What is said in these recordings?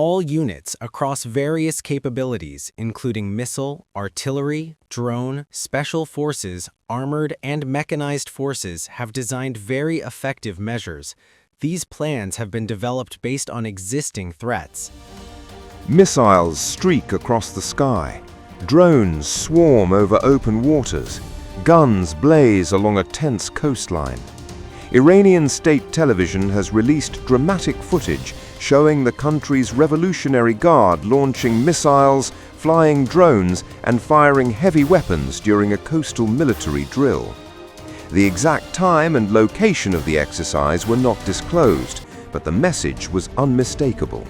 All units across various capabilities, including missile, artillery, drone, special forces, armored and mechanized forces, have designed very effective measures. These plans have been developed based on existing threats. Missiles streak across the sky. Drones swarm over open waters. Guns blaze along a tense coastline. Iranian state television has released dramatic footage showing the country's Revolutionary Guard launching missiles, flying drones, and firing heavy weapons during a coastal military drill. The exact time and location of the exercise were not disclosed, but the message was unmistakable.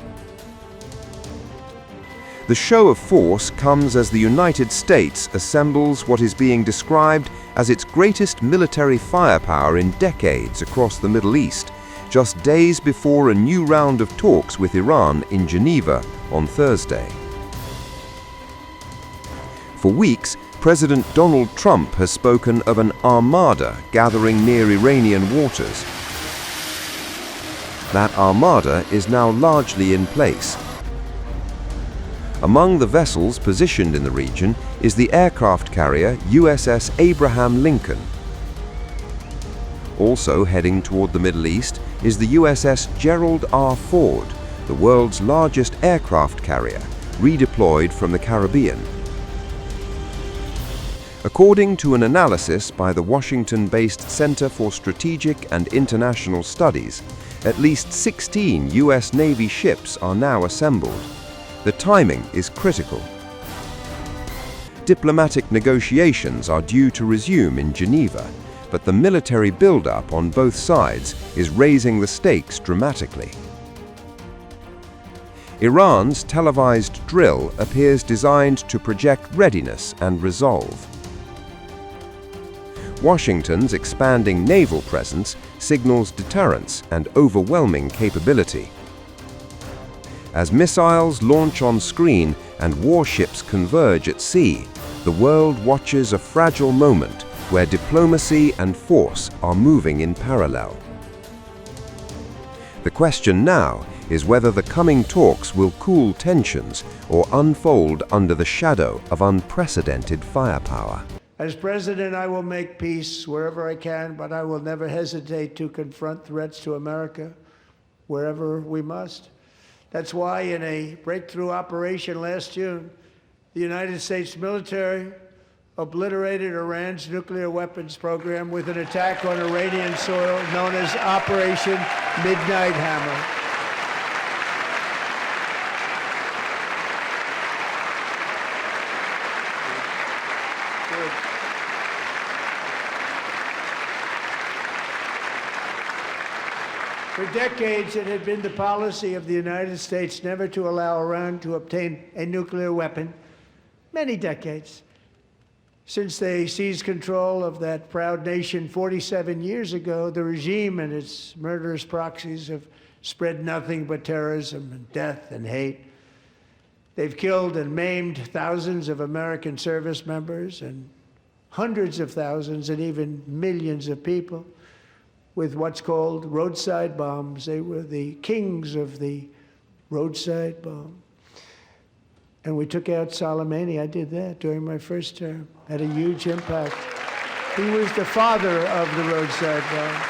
The show of force comes as the United States assembles what is being described as its greatest military firepower in decades across the Middle East, just days before a new round of talks with Iran in Geneva on Thursday. For weeks, President Donald Trump has spoken of an armada gathering near Iranian waters. That armada is now largely in place. Among the vessels positioned in the region is the aircraft carrier USS Abraham Lincoln. Also heading toward the Middle East is the USS Gerald R. the world's largest aircraft carrier, redeployed from the Caribbean. According to an analysis by the Washington-based Center for Strategic and International Studies, at least 16 U.S. Navy ships are now assembled. The timing is critical. Diplomatic negotiations are due to resume in Geneva, but the military buildup on both sides is raising the stakes dramatically. Iran's televised drill appears designed to project readiness and resolve. Washington's expanding naval presence signals deterrence and overwhelming capability. As missiles launch on screen and warships converge at sea, the world watches a fragile moment where diplomacy and force are moving in parallel. The question now is whether the coming talks will cool tensions or unfold under the shadow of unprecedented firepower. As president, I will make peace wherever I can, but I will never hesitate to confront threats to America wherever we must. That's why in a breakthrough operation last June, the United States military obliterated Iran's nuclear weapons program with an attack on Iranian soil known as Operation Midnight Hammer. For decades, it had been the policy of the United States never to allow Iran to obtain a nuclear weapon. Many decades. Since they seized control of that proud nation 47 years ago, the regime and its murderous proxies have spread nothing but terrorism and death and hate. They've killed and maimed thousands of American service members and hundreds of thousands and even millions of people with what's called roadside bombs. They were the kings of the roadside bomb. And we took out Soleimani. I did that during my first term. Had a huge impact. He was the father of the roadside bomb.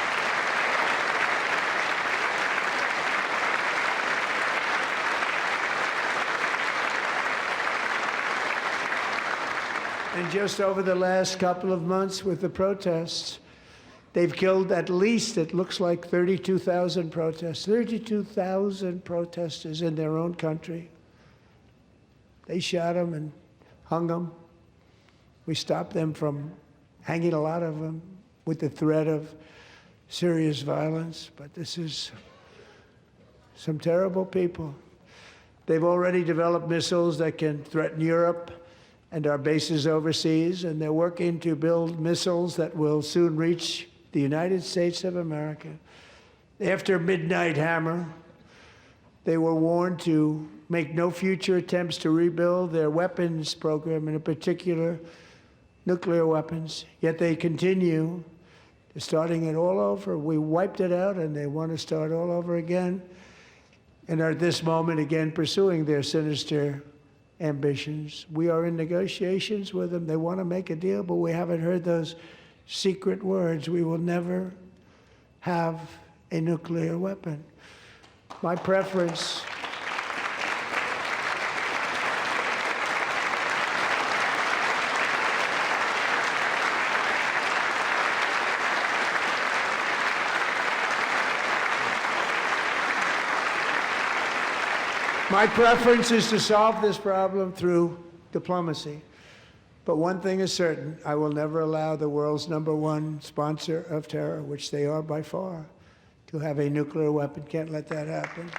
And just over the last couple of months with the protests, they've killed at least, it looks like 32,000 protesters. 32,000 protesters in their own country. They shot them and hung them. We stopped them from hanging a lot of them with the threat of serious violence. But this is some terrible people. They've already developed missiles that can threaten Europe and our bases overseas, and they're working to build missiles that will soon reach the United States of America. After Midnight Hammer, they were warned to make no future attempts to rebuild their weapons program, and in particular, nuclear weapons. Yet they continue, starting it all over. We wiped it out, and they want to start all over again. and are at this moment again pursuing their sinister ambitions. We are in negotiations with them. They want to make a deal, but we haven't heard those secret words. We will never have a nuclear weapon. My preference is to solve this problem through diplomacy. But one thing is certain, I will never allow the world's #1 sponsor of terror, which they are by far, to have a nuclear weapon. Can't let that happen.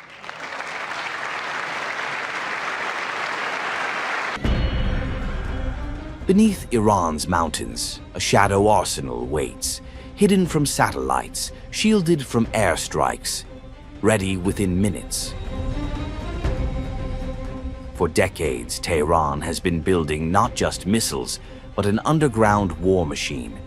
Beneath Iran's mountains, a shadow arsenal waits, hidden from satellites, shielded from airstrikes, ready within minutes. For decades, Tehran has been building not just missiles, but an underground war machine.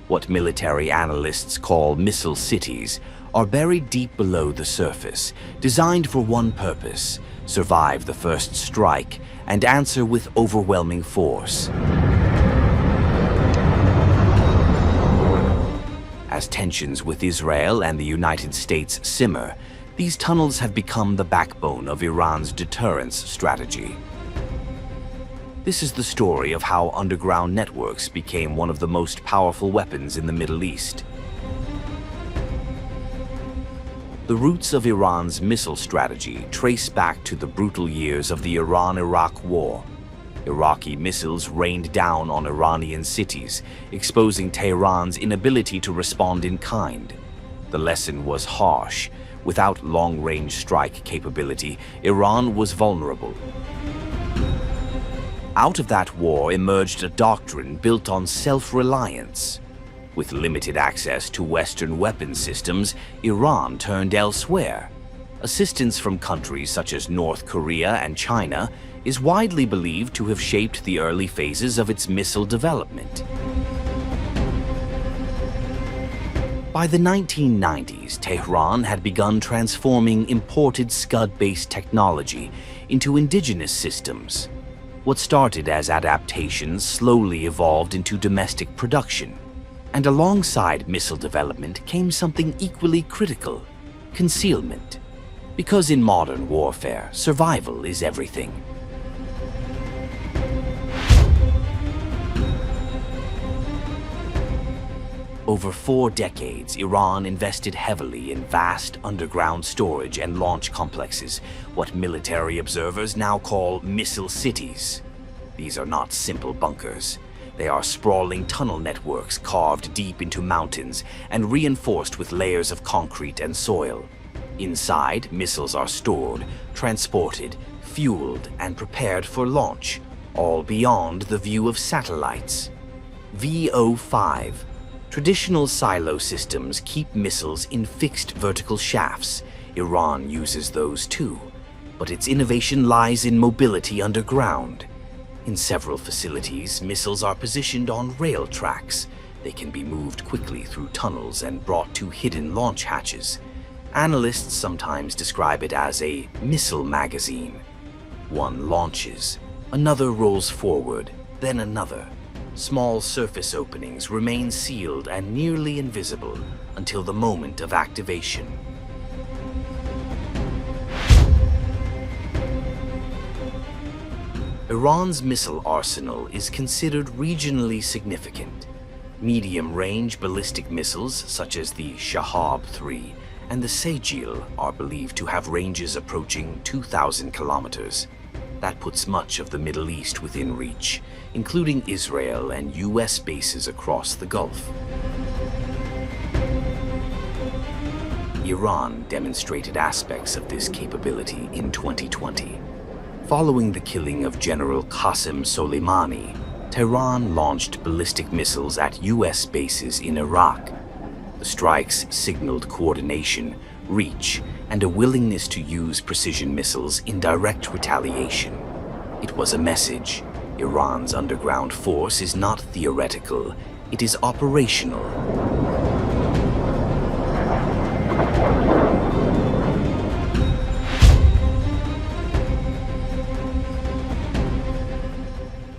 What military analysts call missile cities are buried deep below the surface, designed for one purpose: survive the first strike and answer with overwhelming force. As tensions with Israel and the United States simmer, these tunnels have become the backbone of Iran's deterrence strategy. This is the story of how underground networks became one of the most powerful weapons in the Middle East. The roots of Iran's missile strategy trace back to the brutal years of the Iran-Iraq War. Iraqi missiles rained down on Iranian cities, exposing Tehran's inability to respond in kind. The lesson was harsh. Without long-range strike capability, Iran was vulnerable. Out of that war emerged a doctrine built on self-reliance. With limited access to Western weapons systems, Iran turned elsewhere. Assistance from countries such as North Korea and China is widely believed to have shaped the early phases of its missile development. By the 1990s, Tehran had begun transforming imported Scud-based technology into indigenous systems. What started as adaptations slowly evolved into domestic production. And alongside missile development came something equally critical: concealment. Because in modern warfare, survival is everything. Over 4 decades, Iran invested heavily in vast underground storage and launch complexes, what military observers now call missile cities. These are not simple bunkers. They are sprawling tunnel networks carved deep into mountains and reinforced with layers of concrete and soil. Inside, missiles are stored, transported, fueled, and prepared for launch, all beyond the view of satellites. VO5. Traditional silo systems keep missiles in fixed vertical shafts. Iran uses those too, but its innovation lies in mobility underground. In several facilities, missiles are positioned on rail tracks. They can be moved quickly through tunnels and brought to hidden launch hatches. Analysts sometimes describe it as a missile magazine. One launches, another rolls forward, then another. Small surface openings remain sealed and nearly invisible until the moment of activation. Iran's missile arsenal is considered regionally significant. Medium-range ballistic missiles such as the Shahab-3 and the Sejil are believed to have ranges approaching 2,000 kilometers. That puts much of the Middle East within reach, including Israel and U.S. bases across the Gulf. Iran demonstrated aspects of this capability in 2020. Following the killing of General Qasem Soleimani, Tehran launched ballistic missiles at U.S. bases in Iraq. The strikes signaled coordination, reach, and a willingness to use precision missiles in direct retaliation. It was a message. Iran's underground force is not theoretical, it is operational.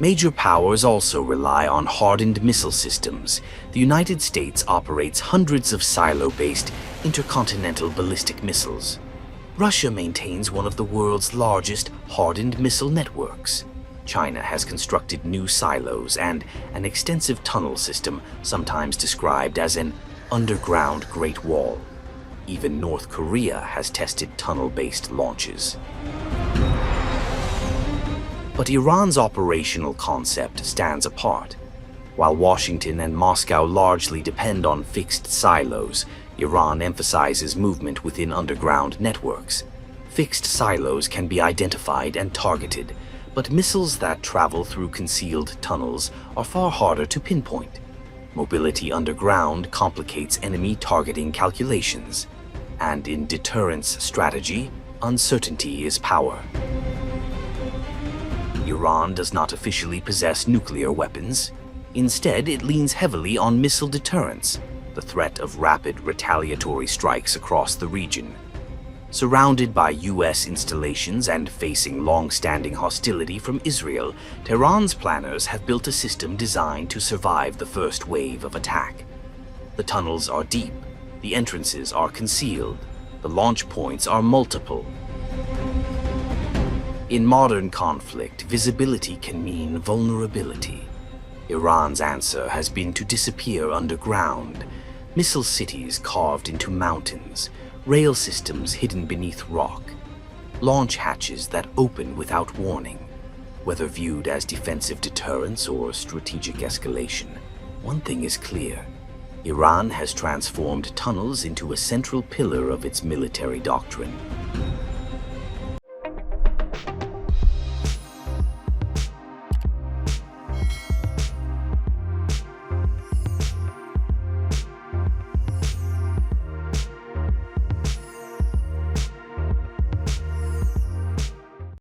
Major powers also rely on hardened missile systems. The United States operates hundreds of silo-based intercontinental ballistic missiles. Russia maintains one of the world's largest hardened missile networks. China has constructed new silos and an extensive tunnel system, sometimes described as an underground Great Wall. Even North Korea has tested tunnel-based launches. But Iran's operational concept stands apart. While Washington and Moscow largely depend on fixed silos, Iran emphasizes movement within underground networks. Fixed silos can be identified and targeted, but missiles that travel through concealed tunnels are far harder to pinpoint. Mobility underground complicates enemy targeting calculations, and in deterrence strategy, uncertainty is power. Iran does not officially possess nuclear weapons. Instead, it leans heavily on missile deterrence, the threat of rapid retaliatory strikes across the region. Surrounded by U.S. installations and facing long-standing hostility from Israel, Tehran's planners have built a system designed to survive the first wave of attack. The tunnels are deep, the entrances are concealed, the launch points are multiple. In modern conflict, visibility can mean vulnerability. Iran's answer has been to disappear underground, missile cities carved into mountains, rail systems hidden beneath rock, launch hatches that open without warning. Whether viewed as defensive deterrence or strategic escalation, one thing is clear. Iran has transformed tunnels into a central pillar of its military doctrine.